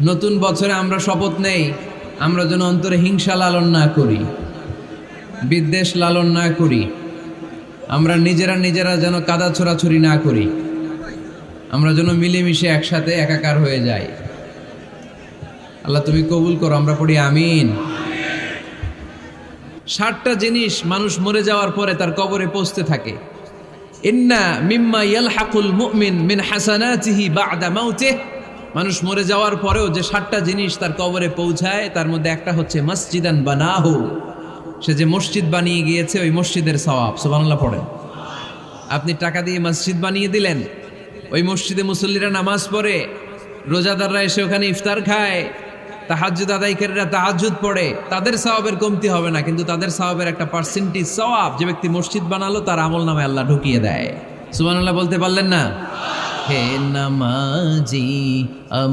নতুন বছরে আমরা শপথ নেই, আমরা যেন অন্তরে হিংসা লালন না করি, বিদ্বেষ লালন না করি, আমরা নিজেরা যেন কাদা ছোড়াছুরি না করি, আমরা যেন মিলেমিশে একসাথে একাকার হয়ে যাই। আল্লাহ তুমি কবুল করো, আমরা পড়ি আমিন। 60টা জিনিস মানুষ মরে যাওয়ার পরে তার কবরে পৌঁছতে থাকে। ইন্না মিম্মা ইয়ালহাকুল মুমিন মিন হাসানাতিহি বা'দা মাউতিহি, মানুষ মরে যাওয়ার পরেও যে 60টা জিনিস তার কবরে পৌঁছায় তার মধ্যে একটা হচ্ছে মসজিদান বানাহু, সে যে মসজিদ বানিয়ে গিয়েছে ওই মসজিদের সওয়াব। সুবহানাল্লাহ পড়েন। আপনি টাকা দিয়ে মসজিদ বানিয়ে দিলেন, ওই মসজিদে মুসল্লিরা নামাজ পড়ে, রোজাদাররা এসে ওখানে ইফতার খায়, তাহাজ্জুদ আদায়কারীরা তাহাজ্জুদ পড়ে, তাদের সওয়াবের কমতি হবে না, কিন্তু তাদের সওয়াবের একটা পার্সেন্টেজ সওয়াব যে ব্যক্তি মসজিদ বানালো তার আমলনামে আল্লাহ ঢুকিয়ে দেয়। সুবহানাল্লাহ বলতে পারলেন না? হে নামাজি